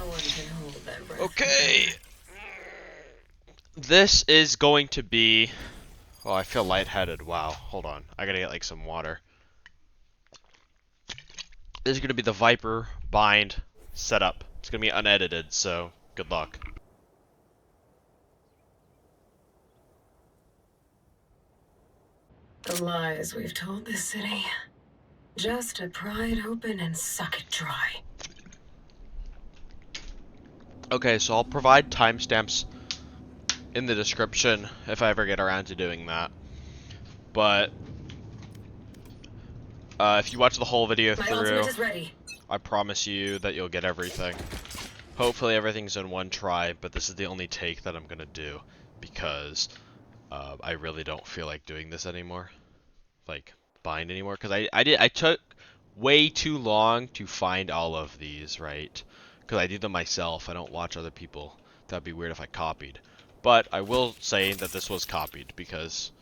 one can hold their breath. Okay. This is going to be... Oh, I feel lightheaded. Wow. Hold on. I gotta get like some water. This is gonna be the Viper bind setup. It's gonna be unedited, so good luck. The lies we've told this city. Just to pry it open and suck it dry. Okay, so I'll provide timestamps in the description if I ever get around to doing that. But if you watch the whole video My through, ultimate is ready. I promise you that you'll get everything. Hopefully everything's in one try, but this is the only take that I'm gonna do because I really don't feel like doing this anymore, like bind anymore. Because I took way too long to find all of these, right? Because I do them myself. I don't watch other people. That'd be weird if I copied. But I will say that this was copied because,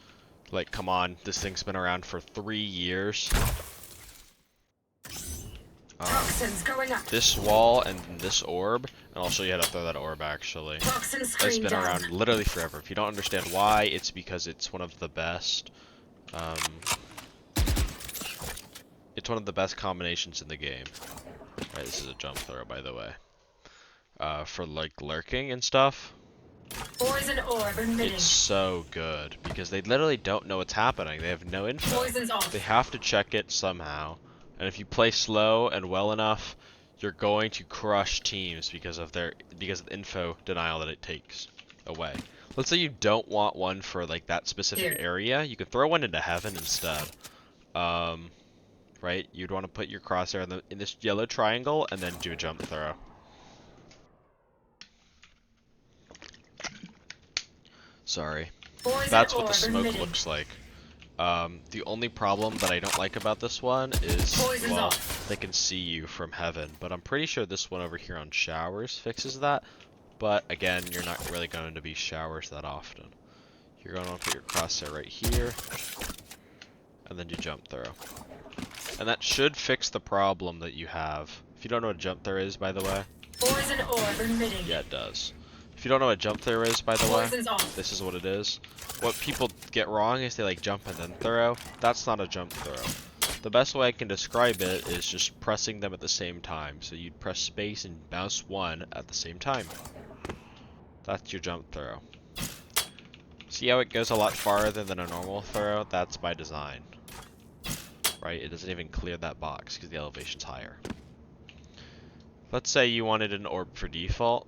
like, come on, this thing's been around for 3 years. Toxins going up. This wall and this orb, and I'll show you how to throw that orb actually. Toxin It's screen been down. around literally forever. If you don't understand why, it's because it's one of the best. It's one of the best combinations in the game. Right, this is a jump throw, by the way. For like lurking and stuff. Poison orb emitting. It's so good because they literally don't know what's happening. They have no info. Poison's off. They have to check it somehow. And if you play slow and well enough, you're going to crush teams because of the info denial that it takes away. Let's say you don't want one for like that specific area, you could throw one into heaven instead. Right? You'd want to put your crosshair in this yellow triangle and then do a jump throw. Sorry. That's what the smoke looks like. The only problem that I don't like about this one is, well, they can see you from heaven, but I'm pretty sure this one over here on showers fixes that. But again, you're not really going to be showers that often. You're going to put your crosshair right here, and then you jump throw. And that should fix the problem that you have. If you don't know what a jump throw is, by the way. Poison orb emitting. Yeah, it does. If you don't know what jump throw is, by the way, this is what it is. What people get wrong is they like jump and then throw. That's not a jump throw. The best way I can describe it is just pressing them at the same time. So you'd press space and bounce one at the same time. That's your jump throw. See how it goes a lot farther than a normal throw? That's by design. Right? It doesn't even clear that box because the elevation's higher. Let's say you wanted an orb for default.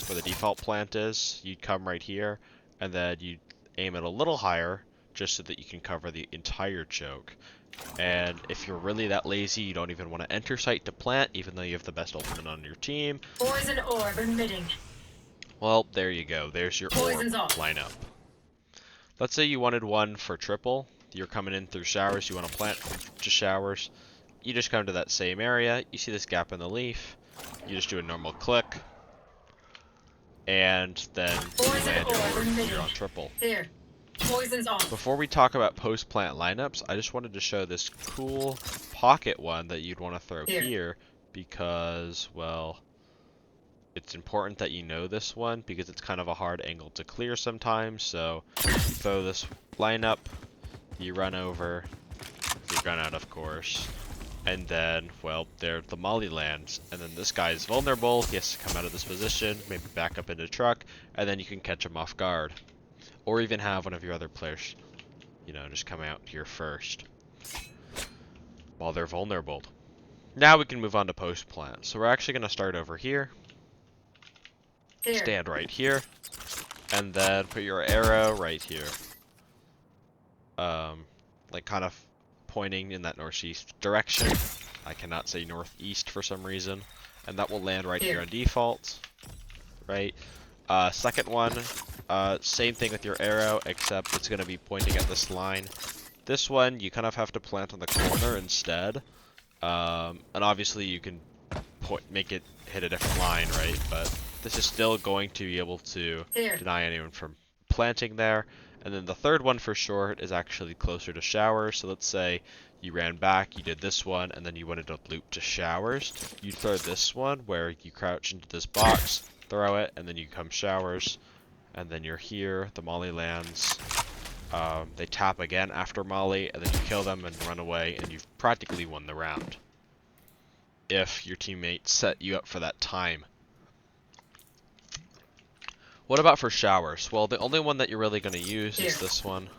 Where the default plant is, you'd come right here, and then you aim it a little higher, just so that you can cover the entire choke. And if you're really that lazy, you don't even want to enter site to plant, even though you have the best ultimate on your team. Poison orb emitting. Well, there you go. There's your orb Off. lineup. Let's say you wanted one for triple. You're coming in through showers. You want to plant to showers. You just come to that same area. You see this gap in the leaf. You just do a normal click. And then you land your orb here on triple. Here. Poison's off. Before we talk about post-plant lineups, I just wanted to show this cool pocket one that you'd want to throw here because, well, it's important that you know this one because it's kind of a hard angle to clear sometimes. So you throw this lineup, you run over, you run out, of course. And then, well, there the molly lands, and then this guy is vulnerable. He has to come out of this position, maybe back up into truck, and then you can catch him off guard. Or even have one of your other players, you know, just come out here first while they're vulnerable. Now we can move on to post plant. So we're actually going to start over here. Stand right here, and then put your arrow right here. Like kind of pointing in that northeast direction. I cannot say northeast for some reason. And that will land right here on default. Right? Second one, same thing with your arrow, except it's going to be pointing at this line. This one, you kind of have to plant on the corner instead. And obviously you can make it hit a different line, right? But this is still going to be able to deny anyone from planting there. And then the third one for short is actually closer to showers. So let's say You ran back, you did this one, and then you wanted to loop to showers. You throw this one where you crouch into this box, throw it, and then you come showers, and then you're here, the molly lands. They tap again after molly, and then you kill them and run away, and you've practically won the round. If your teammates set you up for that time. What about for showers? Well, the only one that you're really going to use is this one,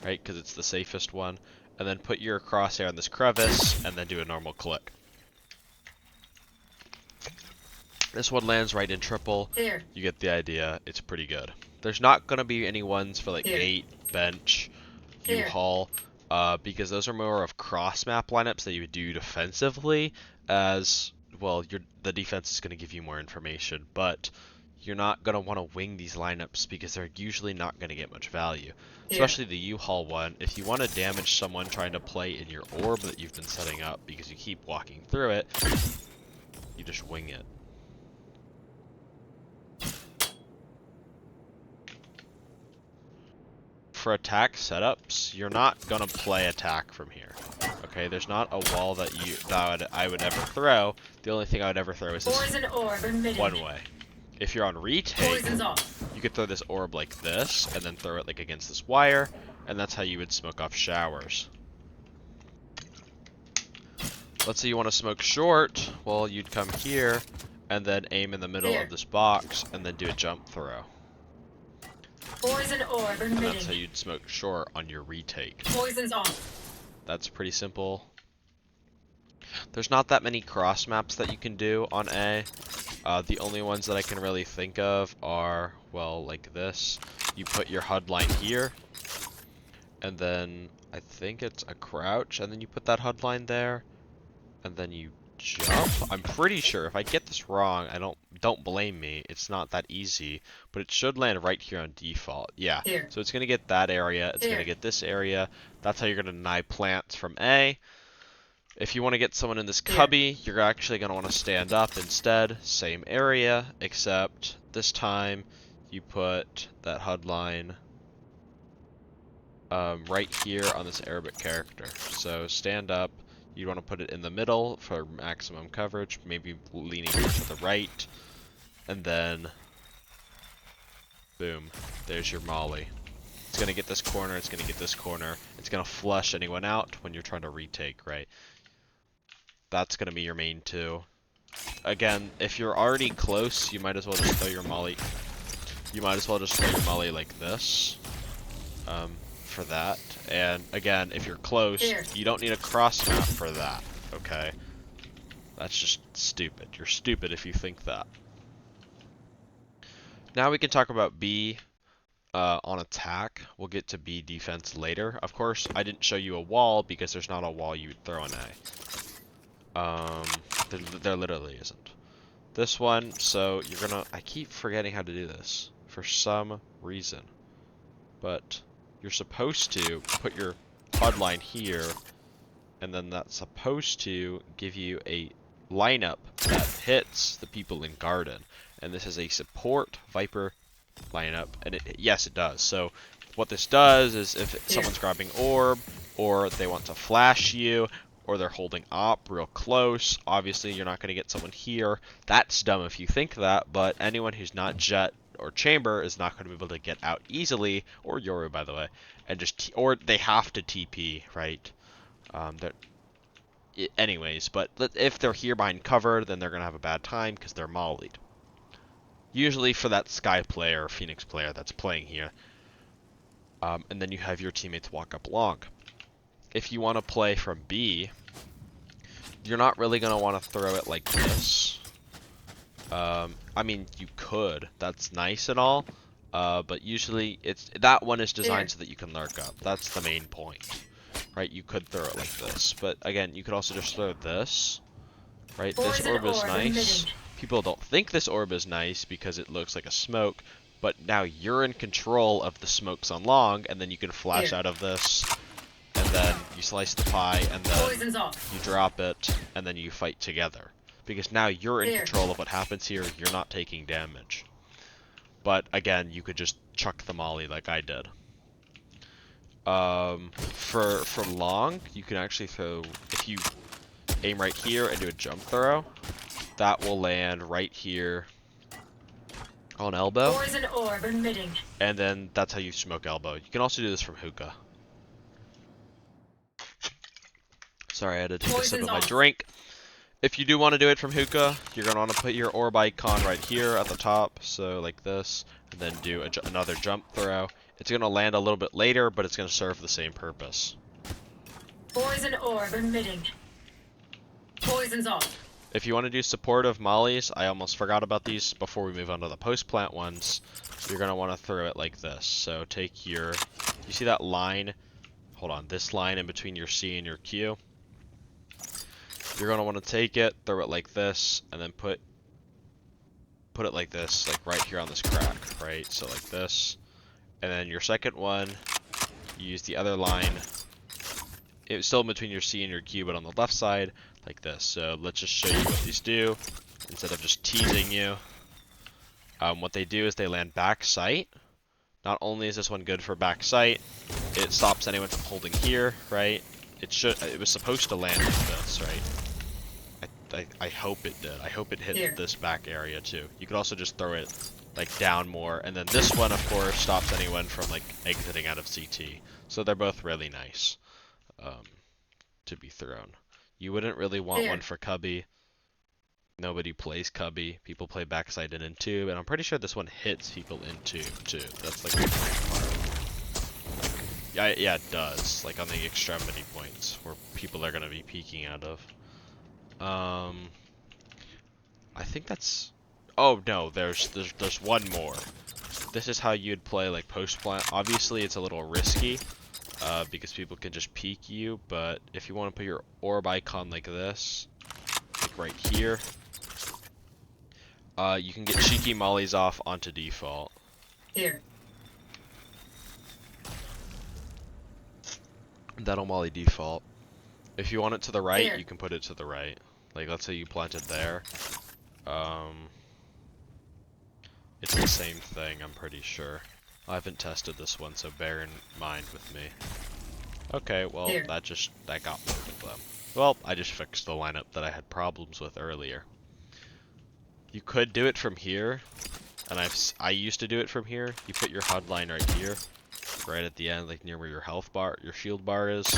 right? Because it's the safest one. And then put your crosshair on this crevice, and then do a normal click. This one lands right in triple. Here. You get the idea. It's pretty good. There's not going to be any ones for like gate, bench, U-Haul, because those are more of cross-map lineups that you would do defensively, as, well, the defense is going to give you more information, but you're not going to want to wing these lineups because they're usually not going to get much value. Especially the U-Haul one. If you want to damage someone trying to play in your orb that you've been setting up because you keep walking through it, you just wing it. For attack setups, you're not gonna play attack from here. Okay, there's not a wall that I would ever throw. The only thing I would ever throw is this one way. If you're on retake, you could throw this orb like this, and then throw it like against this wire, and that's how you would smoke off showers. Let's say you want to smoke short, well, you'd come here, and then aim in the middle of this box, and then do a jump throw. Poison orb and that's how you'd smoke short on your retake. Poison's off. That's pretty simple. There's not that many cross maps that you can do on A. The only ones that I can really think of are, well, like this. You put your HUD line here, and then I think it's a crouch, and then you put that HUD line there, and then you jump. I'm pretty sure. If I get this wrong, don't blame me. It's not that easy, but it should land right here on default. Yeah. Here. So it's gonna get that area. It's gonna get this area. That's how you're gonna deny plants from A. If you want to get someone in this cubby, you're actually gonna want to stand up instead. Same area, except this time you put that HUD line right here on this Arabic character. So stand up. You want to put it in the middle for maximum coverage, maybe leaning more to the right, and then boom, there's your molly. It's going to get this corner, it's going to get this corner, it's going to flush anyone out when you're trying to retake, right? That's going to be your main two. Again, if you're already close, you might as well just throw your molly. You might as well just throw your molly like this. For that. And again, if you're close, you don't need a cross map for that, okay? That's just stupid. You're stupid if you think that. Now we can talk about B on attack. We'll get to B defense later. Of course, I didn't show you a wall because there's not a wall you would throw in A. There literally isn't. This one, so you're gonna... I keep forgetting how to do this for some reason. But... you're supposed to put your HUD line here, and then that's supposed to give you a lineup that hits the people in Garden. And this is a support Viper lineup, and yes, it does. So what this does is if someone's grabbing orb, or they want to flash you, or they're holding op real close, obviously you're not going to get someone here. That's dumb if you think that, but anyone who's not Jet or Chamber is not going to be able to get out easily, or Yoru, by the way, and just or they have to TP, right? Anyways, but if they're here behind cover, then they're going to have a bad time because they're mollied. Usually for that Sky player or Phoenix player that's playing here. And then you have your teammates walk up long. If you want to play from B, you're not really going to want to throw it like this. I mean, you could. That's nice and all. But usually, that one is designed so that you can lurk up. That's the main point. Right? You could throw it like this. But again, you could also just throw this. Right? This orb is nice. People don't think this orb is nice because it looks like a smoke. But now you're in control of the smokes on long, and then you can flash out of this. And then you slice the pie, and then you drop it, and then you fight together. Because now you're in control of what happens here, you're not taking damage. But again, you could just chuck the molly like I did. For long, you can actually throw, if you aim right here and do a jump throw, that will land right here on elbow. Poison orb emitting. And then that's how you smoke elbow. You can also do this from hookah. Sorry, I had to take a sip of my drink. If you do want to do it from hookah, you're going to want to put your orb icon right here at the top, so like this, and then do another jump throw. It's going to land a little bit later, but it's going to serve the same purpose. Poison orb emitting. Poison's off. If you want to do supportive mollies, I almost forgot about these before we move on to the post-plant ones. You're going to want to throw it like this. So take your, you see that line? Hold on, this line in between your C and your Q. You're going to want to take it, throw it like this, and then put it like this, like right here on this crack, right? So like this. And then your second one, you use the other line. It's still in between your C and your Q, but on the left side, like this. So let's just show you what these do, instead of just teasing you. What they do is they land back sight. Not only is this one good for back sight, it stops anyone from holding here, right? It was supposed to land like this, right? I hope it did. I hope it hit Here. this back area too. You could also just throw it like down more, and then this one, of course, stops anyone from like exiting out of CT. So they're both really nice to be thrown. You wouldn't really want one for cubby. Nobody plays cubby. People play backside in tube, and I'm pretty sure this one hits people in tube too. That's like the main part. Yeah, it does. Like on the extremity points where people are gonna be peeking out of. I think that's. Oh no, there's one more. This is how you'd play like post plant. Obviously, it's a little risky because people can just peek you. But if you want to put your orb icon like this, like right here, you can get cheeky mollies off onto default. Here. That'll molly default. If you want it to the right, Here. you can put it to the right. Like let's say you plant it there. It's the same thing, I'm pretty sure. I haven't tested this one, so bear in mind with me. Okay, well, Here. that got both of them. Well, I just fixed the lineup that I had problems with earlier. You could do it from here, and I used to do it from here. You put your HUD line right here, right at the end, like near where your health bar, your shield bar is,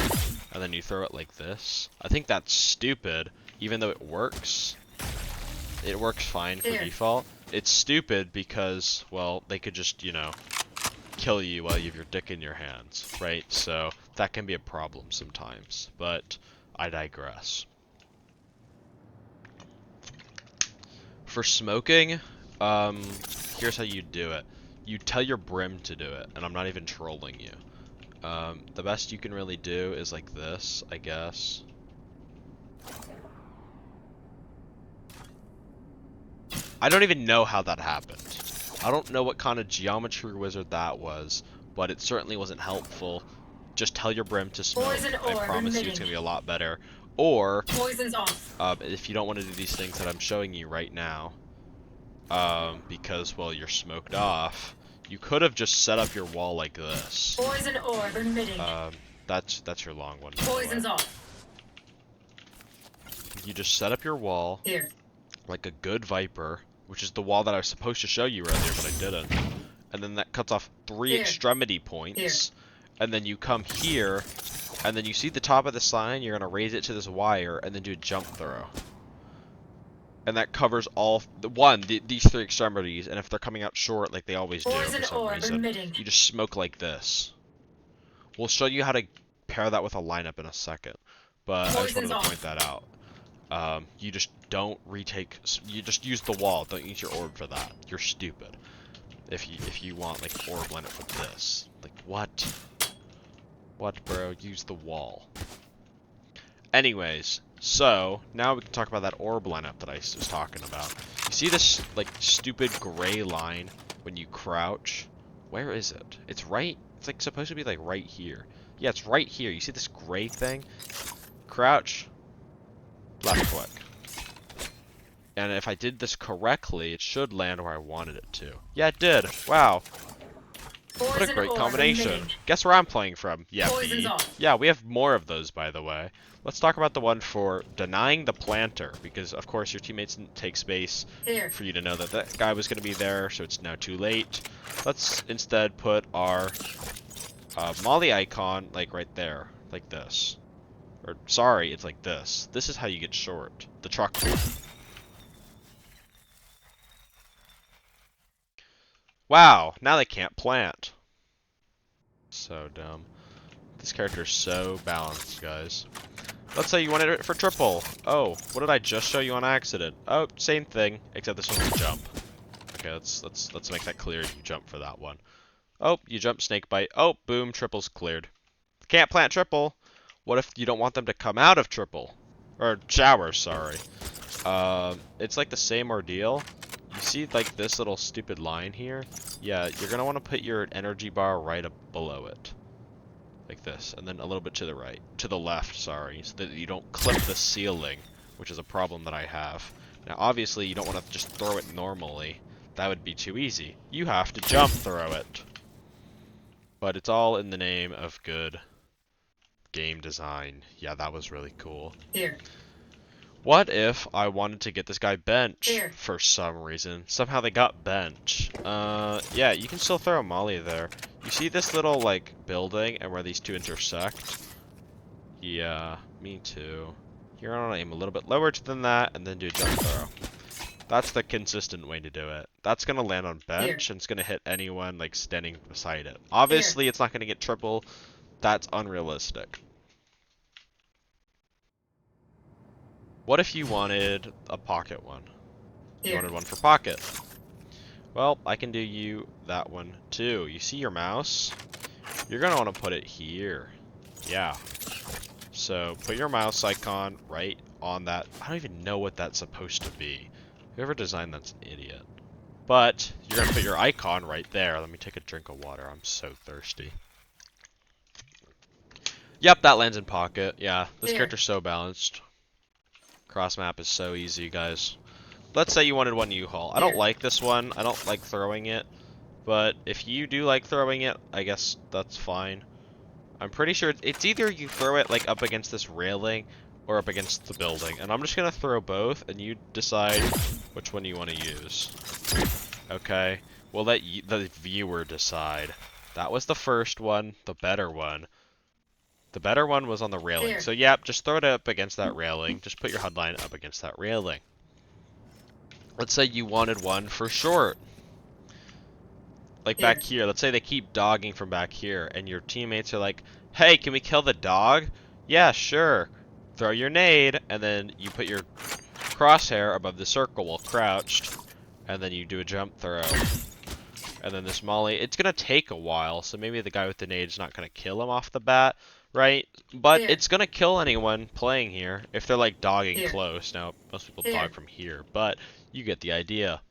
and then you throw it like this. I think that's stupid, even though it works. It works fine for default. It's stupid because, well, they could just, you know, kill you while you have your dick in your hands, right? So that can be a problem sometimes, but I digress. For smoking, here's how you do it. You tell your brim to do it, and I'm not even trolling you. The best you can really do is like this, I guess. I don't even know how that happened. I don't know what kind of geometry wizard that was, but it certainly wasn't helpful. Just tell your brim to smoke. I promise you it's going to be a lot better. Or, Poison's off. if you don't want to do these things that I'm showing you right now, because, well, you're smoked off, you could have just set up your wall like this. Poison orb emitting. That's your long one. Poison's off. You just set up your wall. Here. Like a good Viper, which is the wall that I was supposed to show you earlier, but I didn't. And then that cuts off 3 extremity points. And then you come here, and then you see the top of the sign, you're going to raise it to this wire, and then do a jump throw. And that covers all, these 3 extremities, and if they're coming out short, like they always do for some reason, you just smoke like this. We'll show you how to pair that with a lineup in a second, but I just wanted to point that out. You just don't retake. You just use the wall. Don't use your orb for that. You're stupid. If you want like orb lineup with this, like what? What, bro? Use the wall. Anyways, so now we can talk about that orb lineup that I was talking about. You see this like stupid gray line when you crouch? Where is it? It's right. It's like supposed to be like right here. Yeah, it's right here. You see this gray thing? Crouch. Left click. And if I did this correctly, it should land where I wanted it to. Yeah, it did. Wow. What a great combination. Guess where I'm playing from? Yeah, B. Yeah, we have more of those, by the way. Let's talk about the one for denying the planter, because of course your teammates didn't take space for you to know that that guy was going to be there, so it's now too late. Let's instead put our Molly icon like right there, like this. Or sorry, it's like this. This is how you get short. The truck one. Wow, now they can't plant. So dumb. This character is so balanced, guys. Let's say you wanted it for triple. Oh, what did I just show you on accident? Oh, same thing, except this one's a jump. Okay, let's make that clear. You jump for that one. Oh, you jump snake bite. Oh, boom, triple's cleared. Can't plant triple. What if you don't want them to come out of triple? Or shower, sorry. It's like the same ordeal. You see like this little stupid line here? Yeah, you're gonna want to put your energy bar right up below it. Like this, and then a little bit to the right, to the left, sorry, so that you don't clip the ceiling, which is a problem that I have. Now, obviously, you don't want to just throw it normally. That would be too easy. You have to jump throw it. But it's all in the name of good game design. Yeah, that was really cool. Here. What if I wanted to get this guy bench for some reason? Somehow they got bench. Yeah, you can still throw a molly there. You see this little, like, building and where these two intersect? Yeah, me too. You're gonna aim a little bit lower than that and then do a jump throw. That's the consistent way to do it. That's gonna land on bench and it's gonna hit anyone, like, standing beside it. Obviously, it's not gonna get triple. That's unrealistic. What if you wanted a pocket one? You wanted one for pocket. Well, I can do you that one too. You see your mouse? You're gonna want to put it here. Yeah. So put your mouse icon right on that. I don't even know what that's supposed to be. Whoever designed that's an idiot. But you're gonna put your icon right there. Let me take a drink of water. I'm so thirsty. Yep, that lands in pocket. Yeah, this character's so balanced. Cross map is so easy, guys. Let's say you wanted one U-Haul. I don't like this one. I don't like throwing it. But if you do like throwing it, I guess that's fine. I'm pretty sure it's either you throw it like up against this railing or up against the building. And I'm just going to throw both and you decide which one you want to use. Okay? We'll let the viewer decide. That was the first one, the better one. The better one was on the railing. So, yeah, just throw it up against that railing. Just put your HUD line up against that railing. Let's say you wanted one for short. Like back here. Let's say they keep dogging from back here. And your teammates are like, hey, can we kill the dog? Yeah, sure. Throw your nade. And then you put your crosshair above the circle while crouched. And then you do a jump throw. And then this molly. It's going to take a while. So maybe the guy with the nade's not going to kill him off the bat. Right? But it's gonna kill anyone playing here if they're like dogging close. Now, most people dog from here, but you get the idea.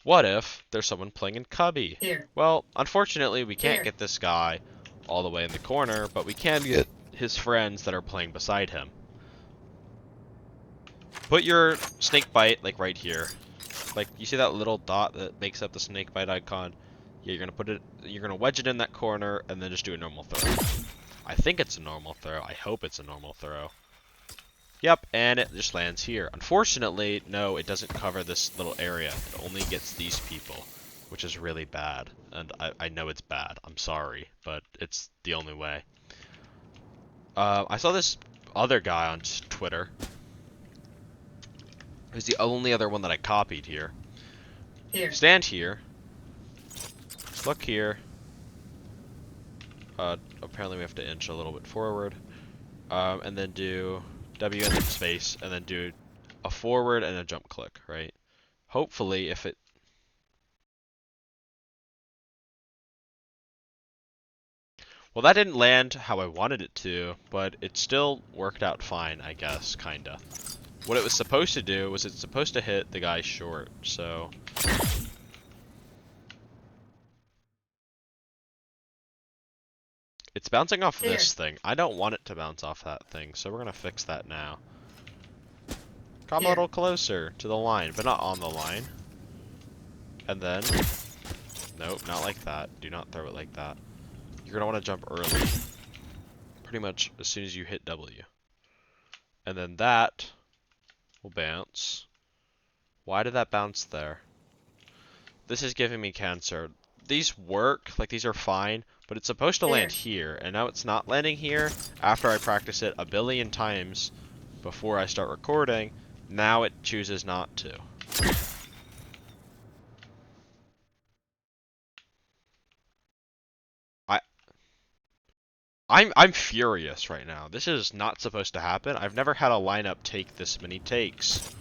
What if there's someone playing in cubby? Well, unfortunately, we can't get this guy all the way in the corner, but we can get his friends that are playing beside him. Put your snake bite like right here. Like, you see that little dot that makes up the snake bite icon? Yeah, you're gonna wedge it in that corner and then just do a normal throw. I think it's a normal throw. I hope it's a normal throw. Yep, and it just lands here. Unfortunately, no, it doesn't cover this little area. It only gets these people, which is really bad. And I know it's bad. I'm sorry, but it's the only way. I saw this other guy on Twitter. He's the only other one that I copied here. Stand here. Look here. Apparently we have to inch a little bit forward. And then do W and then space, and then do a forward and a jump click, right? Hopefully, if it... Well, that didn't land how I wanted it to, but it still worked out fine, I guess, kinda. What it was supposed to do was it's supposed to hit the guy short, so... It's bouncing off this thing. I don't want it to bounce off that thing, so we're gonna fix that now. Come a little closer to the line, but not on the line. And then Nope, not like that. Do not throw it like that. You're gonna want to jump early. Pretty much as soon as you hit W. And then that will bounce. Why did that bounce there? This is giving me cancer. These work, like these are fine, but it's supposed to land here, and now it's not landing here after I practice it a billion times before I start recording. Now it chooses not to. I'm furious right now. This is not supposed to happen. I've never had a lineup take this many takes.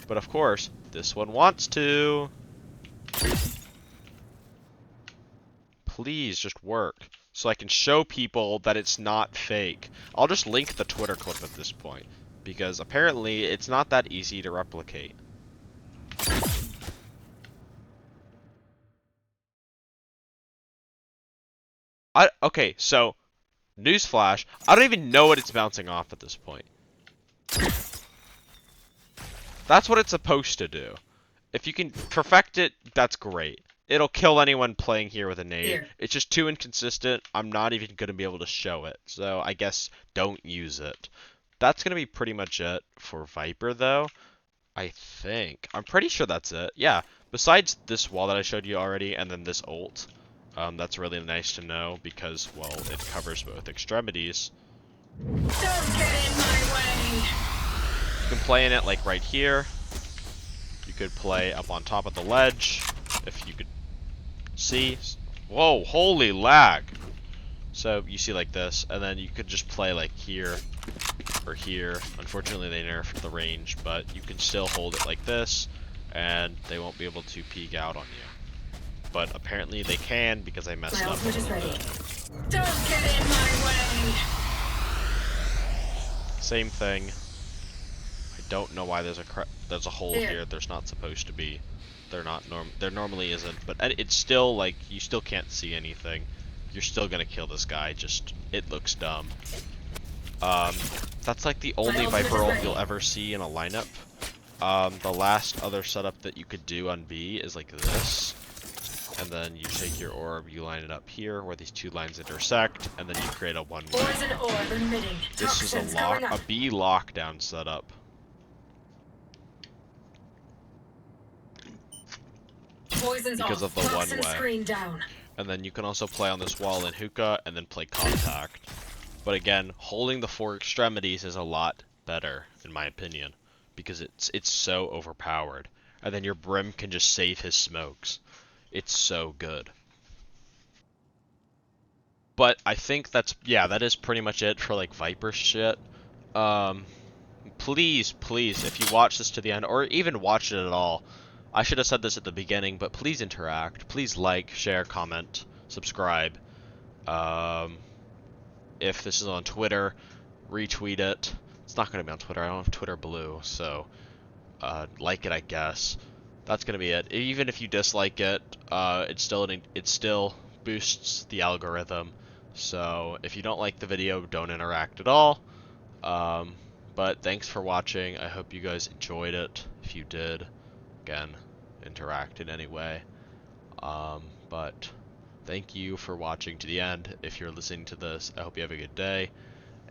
But of course, this one wants to. Please just work so I can show people that it's not fake. I'll just link the Twitter clip at this point because apparently it's not that easy to replicate. Okay, so newsflash, I don't even know what it's bouncing off at this point. That's what it's supposed to do. If you can perfect it, that's great. It'll kill anyone playing here with a nade. Here. It's just too inconsistent. I'm not even going to be able to show it. So I guess don't use it. That's going to be pretty much it for Viper, though. I think. I'm pretty sure that's it. Yeah. Besides this wall that I showed you already, and then this ult. That's really nice to know because, well, it covers both extremities. Don't get in my way. You can play in it like right here. You could play up on top of the ledge, if you could see. Whoa, holy lag! So you see like this, and then you could just play like here or here. Unfortunately, they nerfed the range, but you can still hold it like this, and they won't be able to peek out on you. But apparently they can because I messed up a little bit. Don't get in my way. Same thing. I don't know why there's a hole here. There's not supposed to be. There normally isn't, but it's still like you still can't see anything. You're still gonna kill this guy. Just it looks dumb. That's like the only Viper ult you'll ever see in a lineup. The last other setup that you could do on B is like this, and then you take your orb, you line it up here where these two lines intersect, and then you create a one-way. This is a B lockdown setup. Because of the one way. And then you can also play on this wall in hookah and then play contact. But again, holding the four extremities is a lot better, in my opinion, because it's so overpowered. And then your Brim can just save his smokes. It's so good. But I think that is pretty much it for like Viper shit. Please, if you watch this to the end, or even watch it at all, I should have said this at the beginning, but please interact. Please like, share, comment, subscribe. If this is on Twitter, retweet it. It's not going to be on Twitter. I don't have Twitter Blue, so like it, I guess. That's going to be it. Even if you dislike it, it still boosts the algorithm. So if you don't like the video, don't interact at all. But thanks for watching. I hope you guys enjoyed it. If you did, again, interact in any way. But thank you for watching to the end. If you're listening to this, I hope you have a good day.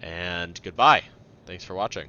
And goodbye. Thanks for watching.